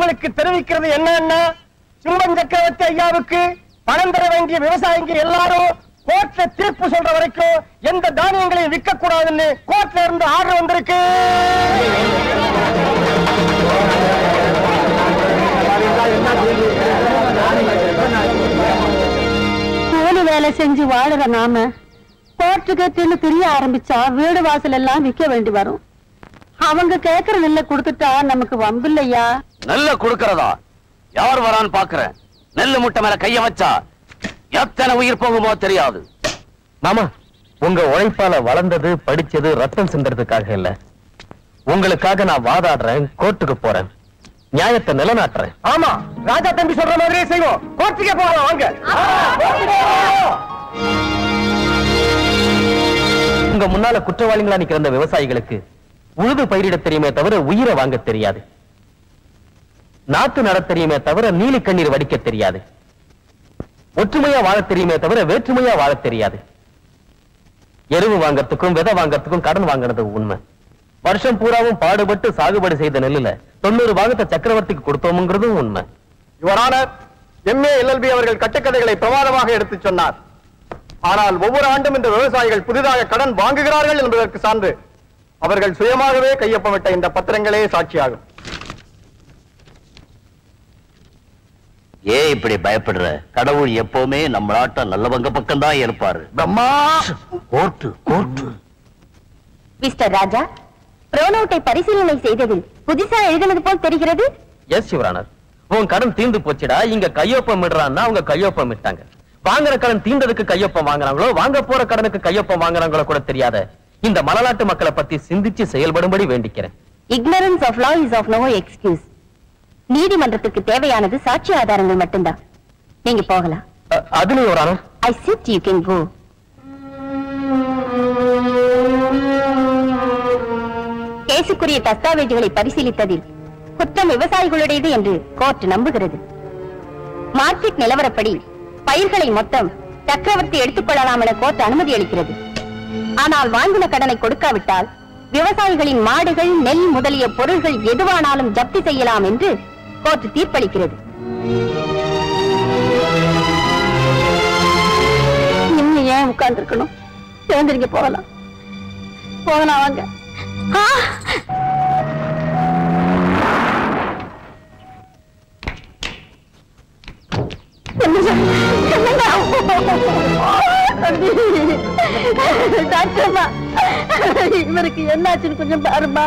உங்களுக்கு தெரிவிக்கிறது என்னன்னா, சிம்மன் சக்கரவர்த்தி ஐயாவுக்கு பணம் தர வேண்டிய விவசாயிங்க எல்லாரும் கோர்ட்ல தீர்ப்பு சொல்ற வரைக்கும் எந்த தானியங்களையும் விற்க கூடாதுன்னு கோர்ட்ல இருந்து ஆர்டர் வந்திருக்கு. கூலி வேலை செஞ்சு வாழற நாம கோர்ட்டுக்கு தெரிய ஆரம்பிச்சா வீடு வாசல் எல்லாம் விற்க வேண்டி வரும். அவங்க கேக்குற நெல்ல கொடுத்துட்டா நமக்கு வம்பில்லையா? நெல்ல கொடுக்கறதா? யார் வரான்னு பாக்குறேன். நெல்லு முட்டை மேல கைய வச்சா எத்தனை உயிர் போகுமோ தெரியாது. மாமா, உங்க உழைப்பால வளர்ந்தது படிச்சது ரத்தம் சிந்தறதுக்காக இல்ல, உங்களுக்காக நான் வாதாடுறேன், கோர்ட்டுக்கு போறேன், நியாயத்தை நிலைநாட்டுறேன். ஆமா, ராஜா தம்பி சொல்ற மாதிரியே செய்வோம். கோர்ட்டுக்கே போகலாம் வாங்க. உங்க முன்னால குற்றவாளிகளா நிக்கிற அந்த விவசாயிகளுக்கு உழுது பயிரிட தெரியுமே தவிர உயிரை வாங்க தெரியாது, நாத்து நட தெரியுமே தவிர நீலி கண்ணீர் வடிக்க தெரியாது, ஒற்றுமையா வாழ தெரியுமே தவிர வேற்றுமையா வாழ தெரியாது. எருவு வாங்கறதுக்கும் விதை வாங்கறதுக்கும் கடன் வாங்கினது உண்மை. வருஷம் பூராவும் பாடுபட்டு சாகுபடி செய்த நெல்லுல 90 பாகத்தை சக்கரவர்த்திக்கு கொடுத்தோம்ங்கிறதும் உண்மை. யுவரான MA LLB அவர்கள் கட்டுக்கதைகளை பிரமாதமாக எடுத்துச் சொன்னார். ஆனால் ஒவ்வொரு ஆண்டும் இந்த விவசாயிகள் புதிதாக கடன் வாங்குகிறார்கள் என்பதற்கு சான்று அவர்கள் சுயமாகவே கையொப்பமிட்ட இந்த பத்திரங்களே சாட்சியாகும். ஏன் இப்படி பயப்படுற? கடவுள் எப்பவுமே நம்ம நாட்ட நல்லவங்க பக்கம் தான் இருப்பாரு. Brahma, coat coat. மிஸ்டர் ராஜா, ப்ரோனோட்டை பரிசீலனை செய்ததில் புதுசா எழுதினது போல் தெரிகிறது. எஸ் யுவரானர், உன் கடன் தீர்ந்து போச்சுடா, இங்க கையொப்பம் இடுறான்னா அவங்க கையொப்பம் இட்டாங்க. வாங்குற கடன் தீர்ந்ததுக்கு கையொப்பம் வாங்குறாங்களோ வாங்க போற கடனுக்கு கையொப்பம் வாங்குறாங்களோ கூட தெரியாத இந்த மலைநாட்டு மக்களை பத்தி சிந்திச்சு செயல்படும்படி வேண்டிக்கிறேன். Ignorance of law is of no excuse. நீதிமன்றத்துக்கு தேவையானது சாட்சி ஆதாரங்கள் மட்டும்தான். நீங்க போகலாம். அதுல Your Honour, I said you can go. கேசுக்குரிய தஸ்தாவேஜுகளை பரிசீலித்ததில் குற்றம் விவசாயிகளுடையது என்று கோர்ட் நம்புகிறது. மார்க்கெட் நிலவரப்படி பயிர்களை மொத்தம் சக்கரவர்த்தி எடுத்துக்கொள்ளலாம் என கோர்ட் அனுமதி அளிக்கிறது. ஆனால் வாங்கின கடனை கொடுக்காவிட்டால் விவசாயிகளின் மாடுகள், நெல் முதலிய பொருள்கள் எதுவானாலும் ஜப்தி செய்யலாம் என்று கோர்ட் தீர்ப்பளிக்கிறது. இன்னும் ஏன் உட்கார்ந்து இருக்கணும்? எழுந்திருங்க, போகலாம் போகலாம் வாங்க. டாக்டர்மா, இவருக்கு என்னாச்சுன்னு கொஞ்சம் பாருமா.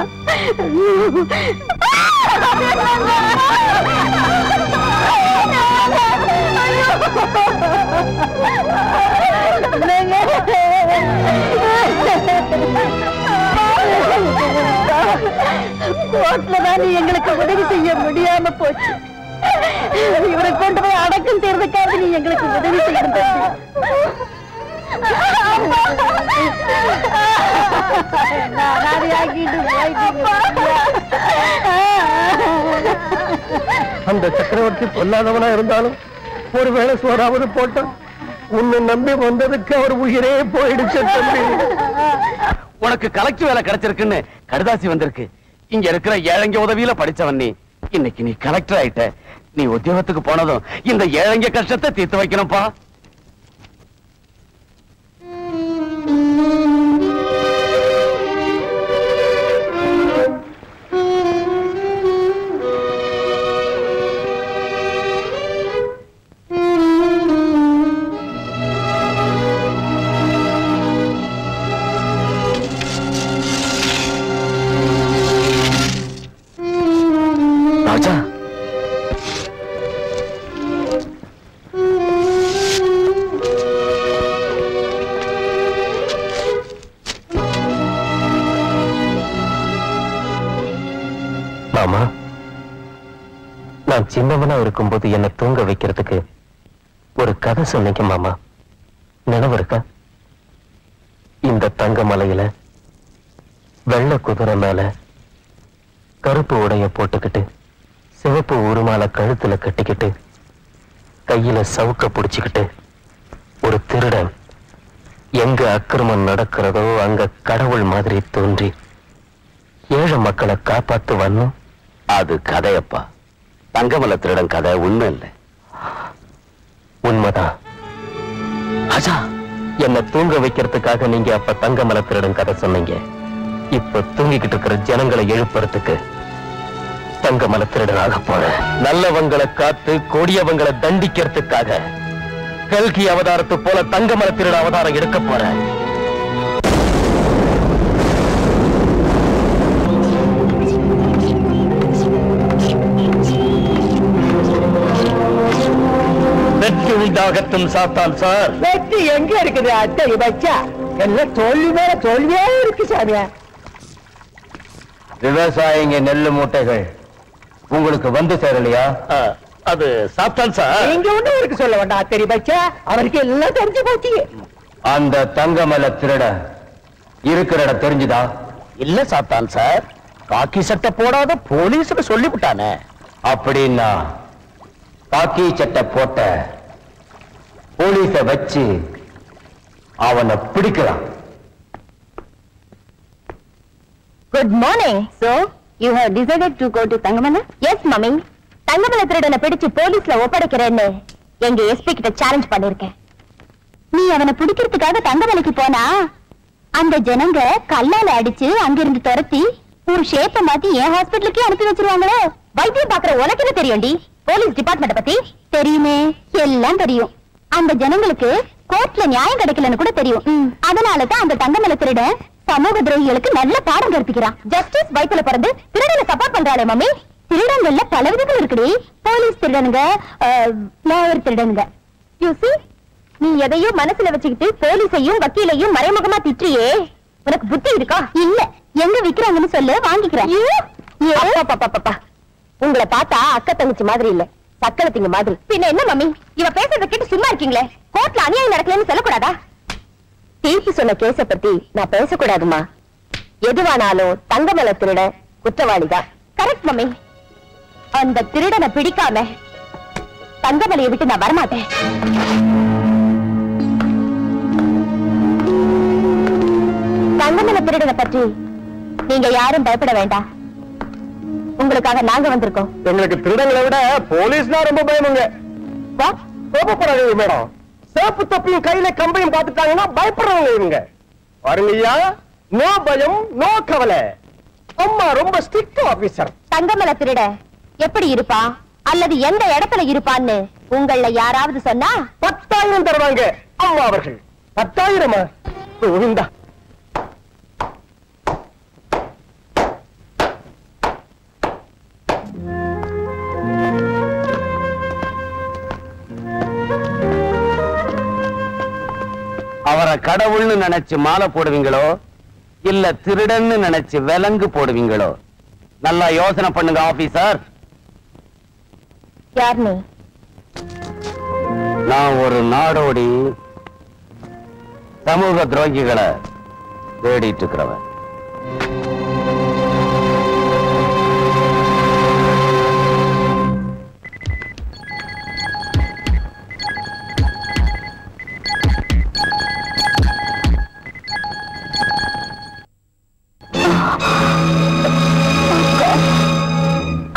கோர்ட்லதான் எங்களுக்கு உதவி செய்ய முடியாம போச்சு. இவரை கொண்டு போய் அடக்கம் செய்யறதுக்காக நீ எங்களுக்கு உதவி செய்யணும். அந்த சக்கரவர்த்தி பொல்லாதவனா இருந்தாலும் ஒருவேளை சோறாவது போட்டான். உன்னை நம்பி வந்ததுக்கு அவர் உயிரே போயிடுச்சு. உனக்கு கலெக்டர் வேலை கிடைச்சிருக்குன்னு கடுதாசி வந்திருக்கு. இங்க இருக்கிற ஏழைங்க உதவியில படிச்சவன் நீ. இன்னைக்கு நீ கலெக்டர் ஆயிட்ட. நீ உத்தியோகத்துக்கு போனதும் இந்த ஏழைங்க கஷ்டத்தை தீர்த்து வைக்கணும்பா. ராஜா, மாமா, நான் சின்னவனா இருக்கும்போது என்னை தூங்க வைக்கிறதுக்கு ஒரு கதை சொன்னீங்க மாமா, நினைவு இருக்கா? இந்த தங்க மலையில வெள்ளை குதிரை மேல கருப்பு உடைய போட்டுக்கிட்டு சிவப்பு உருமால கழுத்துல கட்டிக்கிட்டு கையில சவுக்க புடிச்சுக்கிட்டு ஒரு திருடன் எங்க அக்கிரமம் நடக்கிறதோ அங்க கடவுள் மாதிரி தோன்றி ஏழை மக்களை காப்பாத்துவான்னு. அது கதையப்பா. தங்கமலை திருடன் கதை உண்மை இல்லை. உண்மைதான். அஜா, என்ன தூங்க வைக்கிறதுக்காக நீங்க அப்ப தங்கமலை திருடன் கதை சொன்னீங்க. இப்ப தூங்கிக்கிட்டு இருக்கிற ஜனங்களை எழுப்புறதுக்கு தங்கமலை திருடனாக போற. நல்லவங்களை காத்து கொடியவங்களை தண்டிக்கிறதுக்காக கல்கி அவதாரத்து போல தங்கமலை திருட அவதாரம் எடுக்க போற. வெற்றி உண்டாகட்டும் சாத்தான் சார். வெற்றி எங்க இருக்குது அத்தை பச்சா? எல்லாம் தோல்வி மேல தோல்வியா இருக்கு சாமியா. விவசாயிங்க நெல்லு மூட்டைகள் உங்களுக்கு வந்து சேரலையா? அது சாத்தான் சார். நீங்க ஒண்ணு இருக்கு சொல்ல வேண்டாம் அத்தை பச்சா, அவருக்கு எல்லாம் தெரிஞ்சு போச்சு. அந்த தங்கமலை திருட இருக்கிற இடம் தெரிஞ்சுதா? இல்ல சாத்தான் சார், காக்கி சட்டை போடாத போலீஸுக்கு சொல்லிவிட்டானே. அப்படின்னா காக்கி சட்டை போட்ட போலீஸ வச்சு அவனை பிடிக்கலாம். Good morning. So you have decided to go to Thangamalai? Yes mummy. Thangamalai திருடனை பிடிச்சு போலீஸ்ல ஒப்படைக்கிறேன்னு எங்க எஸ்பி கிட்ட சேலஞ்ச் பண்ணிருக்கேன். நீ அவனை பிடிக்கிறதுக்காக தங்கமலைக்கு போனா அந்த ஜனங்க கல்லால அடிச்சு அங்கிருந்து துரத்தி ஒரு ஷேப்ப மாத்தி என் ஹாஸ்பிட்டலுக்கே அனுப்பி வச்சிருவாங்களோ. வைத்தியம் பாக்குற உனக்கு என்ன தெரியும்டி? போலீஸ் டிபார்ட்மெண்ட் பத்தி தெரியுமே. எல்லாம் தெரியும். அந்த ஜனங்களுக்கு கோர்ட்ல நியாயம் கிடைக்கலன்னு கூட தெரியும். அதனாலதான் அந்த தங்கமலை திருடன் சமூக துரோகிகளுக்கு நல்ல பாடம் கற்பிக்கிறான். ஜஸ்டிஸ் வயித்துல பிறந்து திருடனை சப்போர்ட் பண்றாளே மம்மி. திருடங்கள்ல பல விதங்கள் இருக்குடி. போலீஸ் திருடனுங்க, லாயர் திருடனுங்க. யூ see, நீ எதையும் மனசுல வச்சுக்கிட்டு போலீஸையும் வக்கீலையும் மறைமுகமா திட்டியே. உனக்கு புத்தி இருக்கா? இல்ல, எங்க விக்கிறாங்கன்னு சொல்லு, வாங்கிக்கிறேன். உங்களை பார்த்தா அக்கா தங்கச்சி மாதிரி இல்ல, சக்கலத்திங்க மாதிரி. பின்ன என்ன மம்மி, இவ பேசுறத கேட்டு சும்மா இருக்கீங்களே? கோர்ட்ல அநியாயம் நடக்கலன்னு சொல்லக்கூடாதா? தீர்ப்பு சொன்ன கேஸ பத்தி நான் பேசக்கூடாதுமா. எதுவானாலும் தங்கமலை திருட குற்றவாளிதான். Correct mummy. அந்த திருடனை பிடிக்காம தங்கமலையை விட்டு நான் வரமாட்டேன். தங்கமலை திருடனை பற்றி நீங்க யாரும் பயப்பட வேண்டாம். உங்களுக்காக நாங்க வந்திருக்கோம். எங்களுக்கு திருடங்களை விட போலீஸ்னா ரொம்ப பயமுங்க. கோபப்படாதீங்க மேடம். சேப்பு தொப்பியும் கையில கம்பையும் பார்த்துட்டாங்கன்னா பயப்படுறவங்க இவங்க. பாருங்கய்யா, நோ பயம் நோ கவலை. அம்மா ரொம்ப ஸ்ட்ரிக்ட் ஆபீசர். தங்கமலை திருட எப்படி இருப்பான் அல்லது எந்த இடத்துல இருப்பான்னு உங்கள யாராவது சொன்னா 10,000 தருவாங்க அம்மா அவர்கள். 10,000? கோவிந்தா. அவரை கடவுள்னு நினைச்சு மாலை போடுவீங்களோ இல்ல திருடன்னு நினைச்சு விலங்கு போடுவீங்களோ? நல்லா யோசனை பண்ணுங்க ஆபீசர். யார் நீ? நான் ஒரு நாடோடி சமூக துரோகிகளை தேடிட்டு இருக்கிறவன்.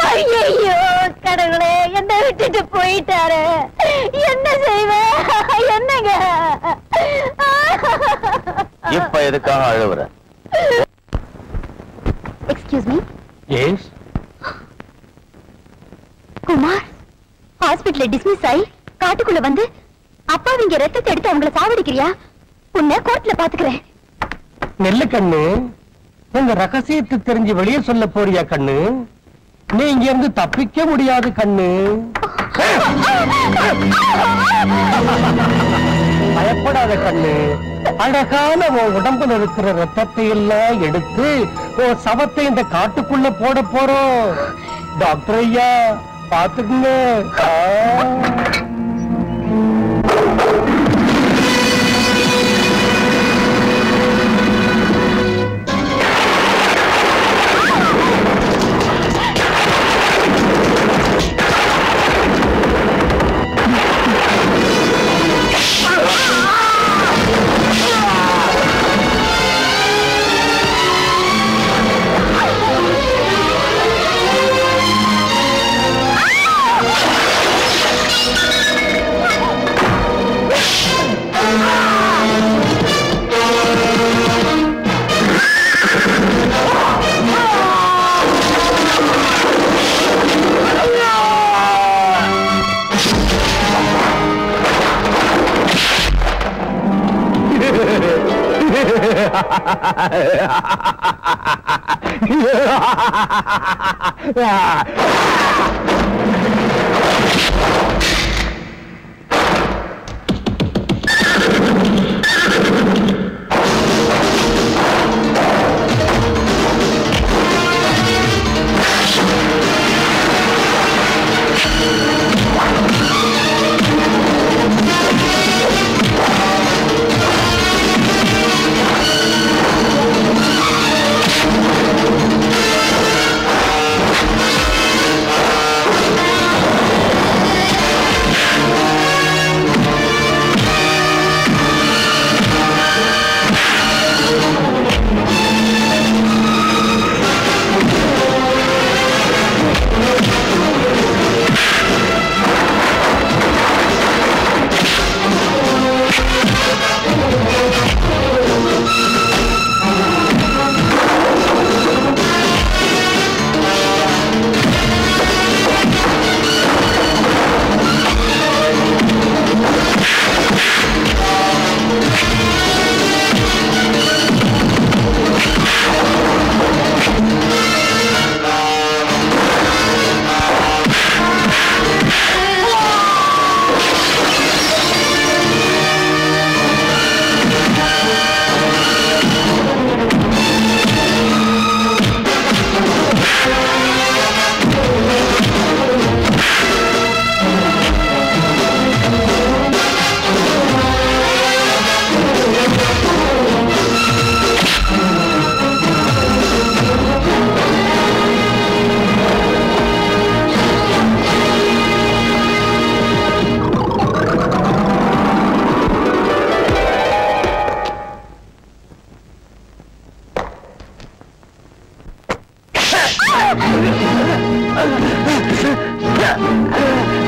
ஐயோ கடவுளே, என்ன விட்டுட்டு போயிட்டாரு. என்ன செய்வேன்? என்னங்க இப்ப எதுக்காக அழுவுற? Excuse me. S Kumar hospital dismiss ஆகி காட்டுக்குள்ள வந்து அப்பாவிங்க ரத்தத்தை எடுத்து அவங்கள சாவடிக்கிறியா? உன்னை கோர்ட்ல பாத்துக்கிறேன். நெல்லு கண்ணு, உங்க ரகசியத்தை தெரிஞ்சு வெளியே சொல்ல போறியா கண்ணு? நீ இங்க இருந்து தப்பிக்க முடியாது கண்ணு. பயப்படாத கண்ணு. அழகான உன் உடம்புல இருக்கிற ரத்தத்தை எல்லாம் எடுத்து உன் சவத்தை இந்த காட்டுக்குள்ள போட போறோம். டாக்டர் ஐயா பாத்துக்குங்க.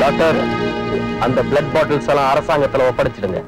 டாக்டர், அந்த பிளட் பாட்டில்ஸ் எல்லாம் அரசாங்கத்துல ஒப்படைச்சிடுங்க.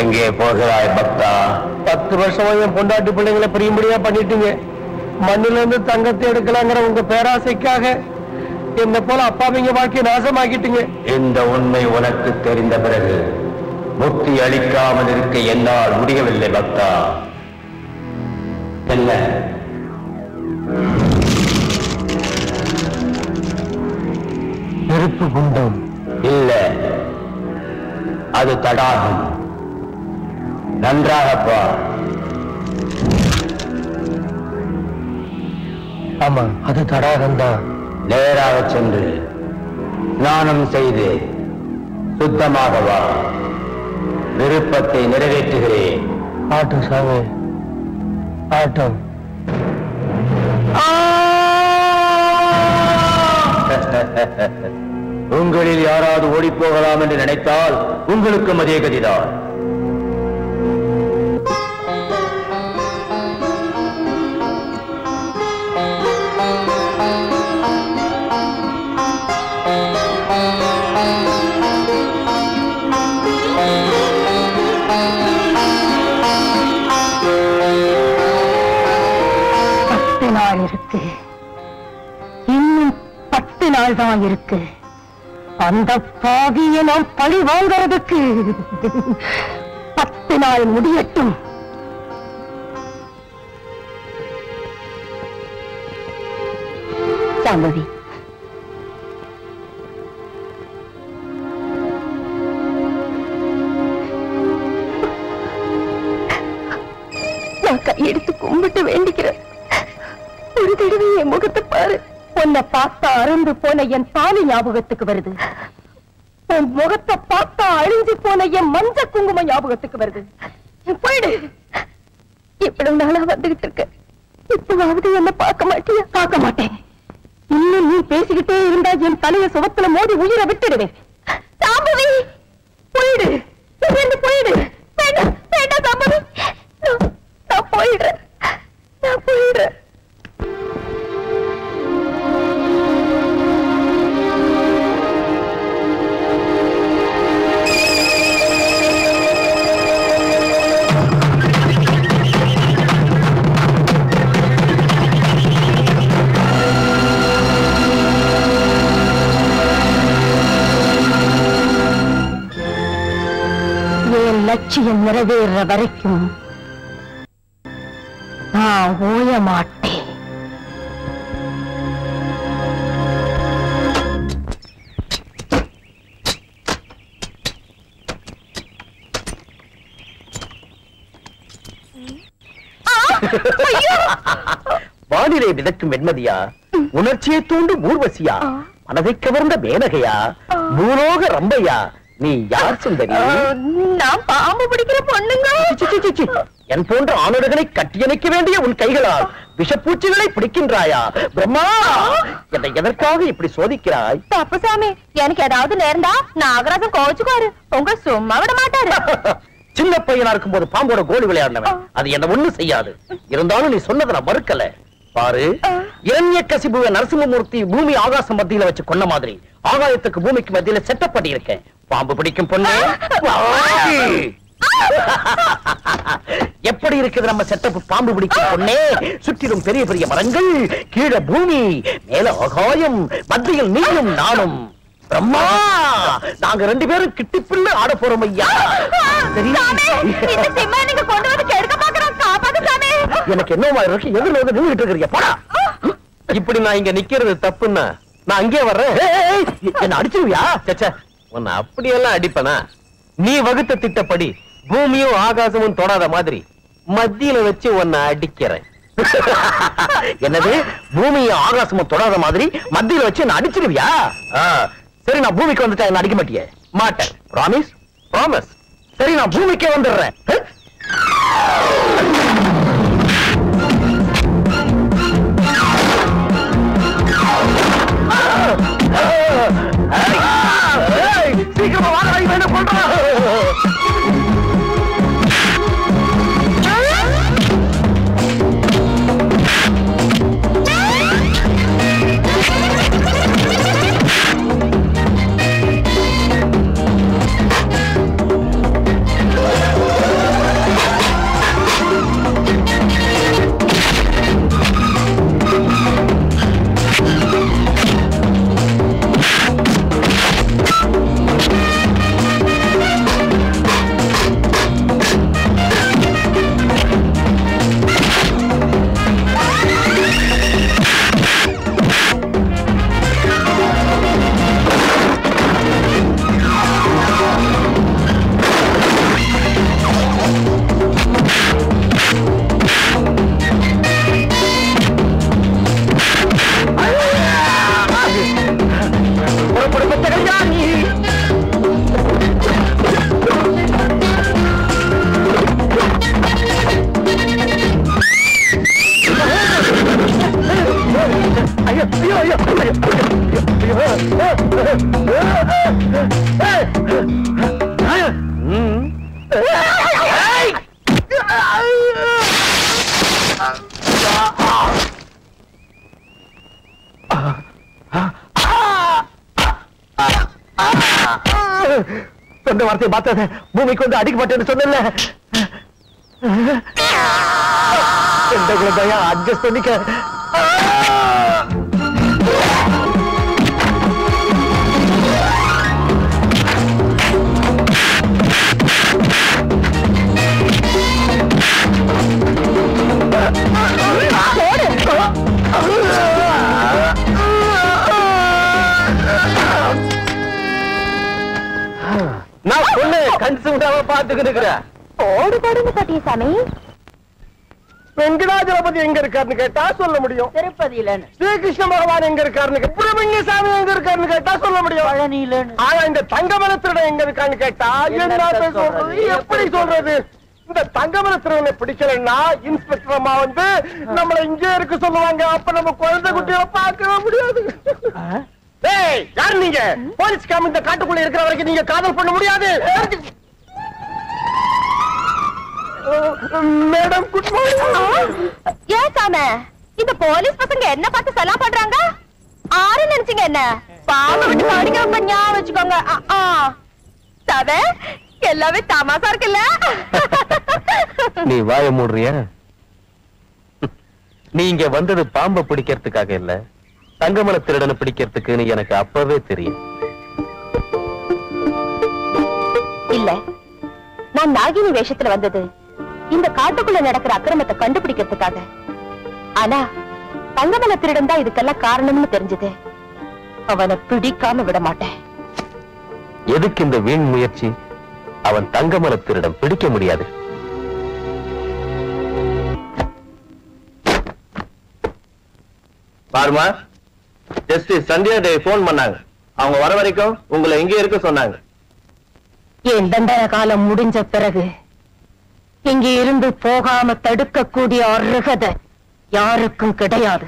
எங்கே போகிறாய் பக்தா? 10 வருஷமா என் பொண்டாட்டி பிள்ளைங்களை பிரியும்படியா பண்ணிட்டீங்க. மண்ணில இருந்து தங்கத்தை எடுக்கலாங்கிற உங்க பேராசைக்காக என்ன போல அப்பாவிங்க வாழ்க்கையை நாசமாக்கிட்டீங்க. இந்த உண்மை உனக்கு தெரிந்த பிறகு முக்தி அளிக்காமல் இருக்க என்னால் முடியவில்லை பக்தா. என்ன நெருப்பு குண்டம் இல்ல, அது தடாகம். நன்றாகப்பா. ஆமா, அது தடாகம்தான். நேராக சென்று ஸ்நானம் செய்து சுத்தமாக வா. விருப்பத்தை நிறைவேற்றுகிறேன். ஆட்டம் சாமி, ஆட்டம். உங்களில் யாராவது ஓடிப் போகலாம் என்று நினைத்தால் உங்களுக்கும் அதே கதிதான். இருக்கு, இன்னும் 10 நாள் தான் இருக்கு. அந்த பாவியை நாம் பழி வாங்கிறதுக்கு 10 நாள் முடியட்டும். சாம்பவி, கையெடுத்து கும்பிட்டு வேண்டிக்கிறேன். ஒரு தடவை என் முகத்தை பாரு. உன்னை பார்த்தா அறந்து போன என் தாலி ஞாபகத்துக்கு வருது. உன் முகத்தை பார்த்தா அழிஞ்சு போன என் மஞ்ச குங்குமம் ஞாபகத்துக்கு வருது. போயிடு. இவ்வளவு நாளா வந்துகிட்டு இருக்க, இப்பவாவது என்ன பார்க்க மாட்டியா? பார்க்க மாட்டேன். இன்னும் நீ பேசிக்கிட்டே இருந்தா என் தலைய சுவத்துல மோதி உயிரை விட்டுடுவேன். சாம்பவி, போயிடு. போயிடு. வேண்டாம் வேண்டாம் சாம்பவி, நான் போயிடுறேன். நான் போயிடுறேன். லட்சியம் நிறைவேற வரைக்கும் நான் ஓய மாட்டேன். வானிலை விதக்கும் வெண்மதியா, உணர்ச்சியை தூண்டும் ஊர்வசியா, மனதை கவர்ந்த மேனகையா, பூலோக ரம்பையா, நீ யார் சுந்தரி? நான் பாம்பு பிடிக்கிற பொண்ணுங்க. என் போன்ற ஆணுடகளை கட்டியணைக்க வேண்டிய உன் கைகளால் விஷப்பூச்சிகளை பிடிக்கின்றாயா? பிரம்மா, என்னை எதற்காக இப்படி சோதிக்கிறாய்? தப்பு சாமி, எனக்கு ஏதாவது நேர்ந்தா நாகராஜன் கோச்சுக்காரு, உங்க சும்மா விட மாட்டாரு. சின்ன பையனா இருக்கும் போது பாம்போட கோலி விளையாடினவன், அது என்ன ஒண்ணும் செய்யாது. இருந்தாலும் நீ சொன்னதை நான் மறுக்கல. பாரு, இரண்யகசிபுவை நரசிம்மமூர்த்தி பூமி ஆகாசம் மத்தியில வச்சு கொன்ன மாதிரி ஆகாயத்துக்கு பூமிக்கு மத்தியில செட்டப் பண்ணி இருக்கேன். பாம்பு பிடிக்கும் பொண்ணு, எப்படி இருக்குது நம்ம செட்டப்? பாம்பு பிடிக்கும் பொண்ணே, சுற்றிலும் பெரிய பெரிய மரங்கள், கீழே பூமி, மேல ஆகாயம், மத்தியில் நீயும் நானும். பிரம்மா, நாங்க 2 பேரும் கிட்டிப்பிள்ளை ஆட போறோம் ஐயா. எனக்கு என்னவா இருக்கு? எதிரில் வந்து நின்றுட்டு இருக்கிறீங்க, போடா. இப்படி நான் இங்க நிக்கிறது தப்புன்னா நான் அங்கே வர்றேன். என்ன அடிச்சிருவியா? சச்சா, உன்னை அப்படியெல்லாம் அடிப்பனா? நீ வகுத்த திட்டப்படி பூமியும் ஆகாசமும் தொடாத மாதிரி மத்தியில வச்சு உன்னை அடிக்கிறேன். என்னது? பூமியும் ஆகாசமும் தொடாத மாதிரி மத்தியில வச்சு என்ன அடிச்சிருவியா? சரி, நான் பூமிக்கு வந்துட்டா என்ன அடிக்க மாட்டியே? மாட்டேன். ப்ராமிஸ்? ப்ராமிஸ். சரி, நான் பூமிக்கே வந்துடுறேன். சீக்கிரமா வாடா, இவன் என்ன பண்றான்? சொந்த வார்த்தையை பார்த்தது பூமிக்கு வந்து அடிக்க மாட்டேன்னு சொன்னல. எந்த குழந்தையா அட்ஜஸ்ட் பண்ணிக்க. நான் பொண்ணு கன்சூடாவ பாத்துக்கிட்டு இருக்கிறேன். ஓடு போடுங்க பாட்டிய சாமி. வெங்கடாஜலபதி எங்க இருக்காருன்னு கேட்டா சொல்ல முடியும். திருப்பதியில. ஸ்ரீகிருஷ்ண பகவான் எங்க இருக்காருன்னு சுப்பிரமணிய சாமி எங்க இருக்காருன்னு கேட்டா சொல்ல முடியும். பழனியில. ஆனா இந்த தங்கமல திருடன் எங்க இருக்கான்னு கேட்டா என்ன சொல்றது, எப்படி சொல்றது? இந்த தங்கமல திருடனை பிடிக்கலன்னா இன்ஸ்பெக்டர் அம்மா வந்து நம்மள இங்கே இருக்க சொல்லுவாங்க. அப்ப நம்ம குழந்தை குட்டிகளை பார்க்கவே முடியாது. யாரு நீங்க? போலீஸ் கேம் இந்த காட்டுக்குள்ள இருக்கிற வரைக்கும் நீங்க காதல் பண்ண முடியாது. Madam good morning. ஏன் சாம இந்த போலீஸ் பசங்க என்ன பார்த்து சலாம் பண்றாங்க? ஆறு நினைச்சீங்க என்ன? பாவ விட்டு பாடிக்க ஞாபகம் வச்சுக்கோங்க. சாம எல்லாமே தமாசா இருக்குல்ல? நீ வாய மூடுறியா? நீ இங்க வந்தது பாம்பை பிடிக்கிறதுக்காக இல்ல, தங்கமல திருடனை பிடிக்கிறதுக்குன்னு எனக்கு அப்பவே தெரியும். இல்ல, நான் நாகினி வேஷத்துல வந்தது இந்த காட்டுக்குள்ள நடக்கிற அக்கிரமத்தை கண்டுபிடிக்கிறதுக்காக. ஆனா தங்கமல திருடன் தான் இதுக்கெல்லாம் காரணம்னு தெரிஞ்சது. அவனை பிடிக்காம விட மாட்டேன். எதுக்கு இந்த வீண் முயற்சி? அவன் தங்கமல திருடன் பிடிக்க முடியாது. பாருமா, ஜஸ்டிஸ் சந்தியா தேவி போன் பண்ணாங்க. அவங்க வர வரைக்கும் உங்களை எங்கே இருக்க சொன்னாங்க. என் தண்டன காலம் முடிஞ்ச பிறகு இங்கே இருந்து போகாம தடுக்கக்கூடிய அருகதை யாருக்கும் கிடையாது.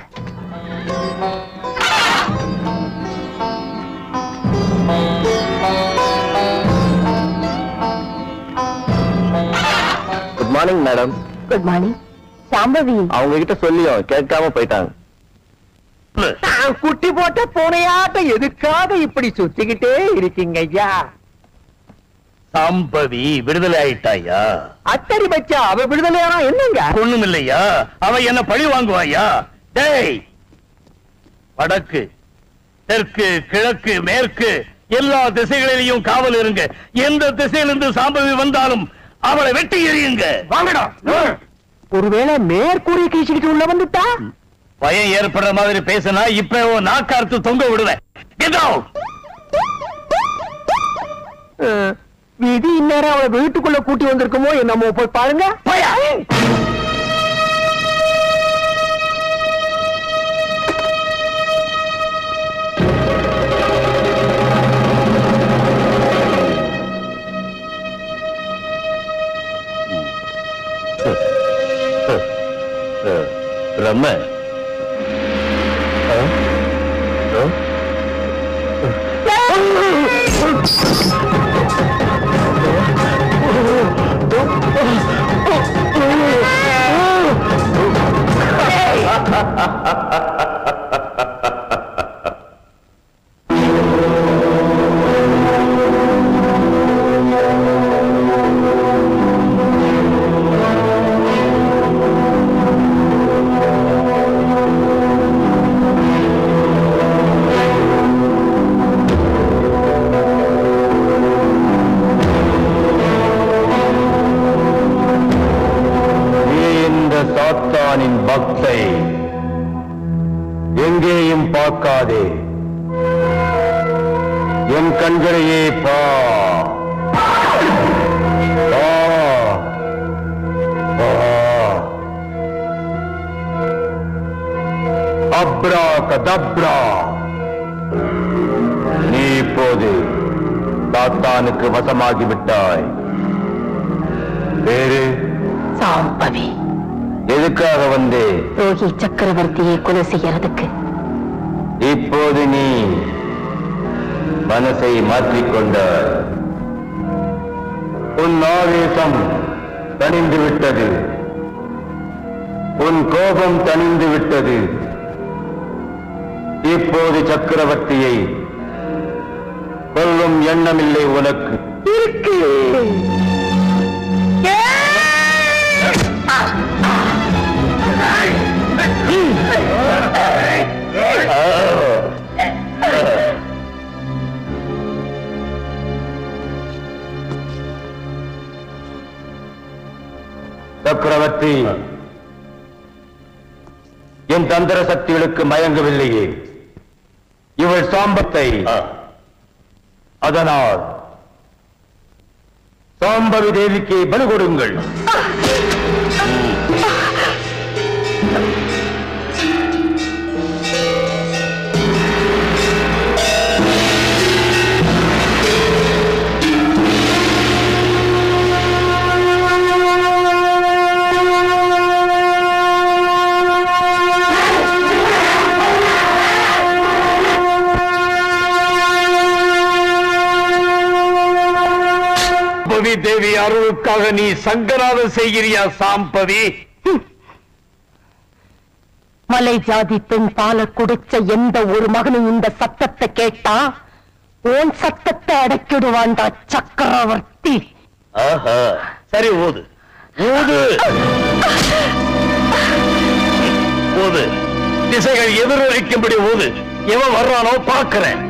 Good morning madam. Good morning. Shambhavi அவங்க கிட்ட சொல்லியும் கேட்காம போயிட்டாங்க. குட்டி போட்ட பூனையாட்ட எதுக்காக இப்படி சுத்திக்கிட்டே இருக்கீங்க ஐயா? சாம்பவி விடுதலை ஆயிட்டாயா? அத்தடி பச்சா அவ விடுதலையானா என்னங்க? ஒண்ணும் இல்லையா, அவ என்ன பழி வாங்குவாயா? டேய், வடக்கு தெற்கு கிழக்கு மேற்கு எல்லா திசைகளிலையும் காவல் இருங்க. எந்த திசையிலிருந்து சாம்பவி வந்தாலும் அவளை வெட்டி எறியுங்க. வாங்கடா. ஒருவேளை மேற்கூறிய கீழ்ச்சிக்கிட்டு உள்ள வந்துட்டா பயம் ஏற்படுற மாதிரி பேசினா இப்ப நாக்கார்த்து தொங்க விடுவேன். விதி இந்நேரம் அவளை வீட்டுக்குள்ள கூட்டி வந்திருக்குமோ என்னமோ, போய் பாருங்க. ரம்ம பக்தை எங்கேயும் பார்க்காதே, என் கண்களையே அப்ரா கதப்ரா. நீ இப்போது சாத்தானுக்கு வசமாகிவிட்டாய். வேறு சாம்பவி எதுக்காக வந்து ரோஹி சக்கரவர்த்தியை கொலை செய்யறதுக்கு. இப்போது நீ மனசை மாற்றிக்கொண்டாய். உன் ஆவேசம் தணிந்து விட்டது, உன் கோபம் தணிந்து விட்டது. இப்போது சக்கரவர்த்தியை கொல்லும் எண்ணமில்லை உனக்கு. இருக்கு. சக்கரவர்த்தி என் தந்திர சக்திகளுக்கு மயங்கவில்லையே. இவள் சாம்பத்தை, அதனால் சாம்பவி தேவிக்கு பலி கொடுங்கள். தேவி அருளுக்காக நீ சங்கராதம் செய்கிறியா சாம்பவி? மலை ஜாதி பெண் பால குடிச்ச எந்த ஒரு மகனும் இந்த சத்தத்தை கேட்டா உன் சத்தத்தை அடக்கிடுவான்டா சக்கரவர்த்தி. ஆஹா, சரி ஊது ஊது ஊது. திசைகள் எதிரொலிக்கும்படி ஊது. எவன் வர்றானோ பார்க்கிறேன்.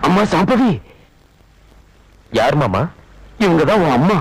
அம்மா சாம்பவி. யார் மாமா? இவங்கதான் உன் அம்மா.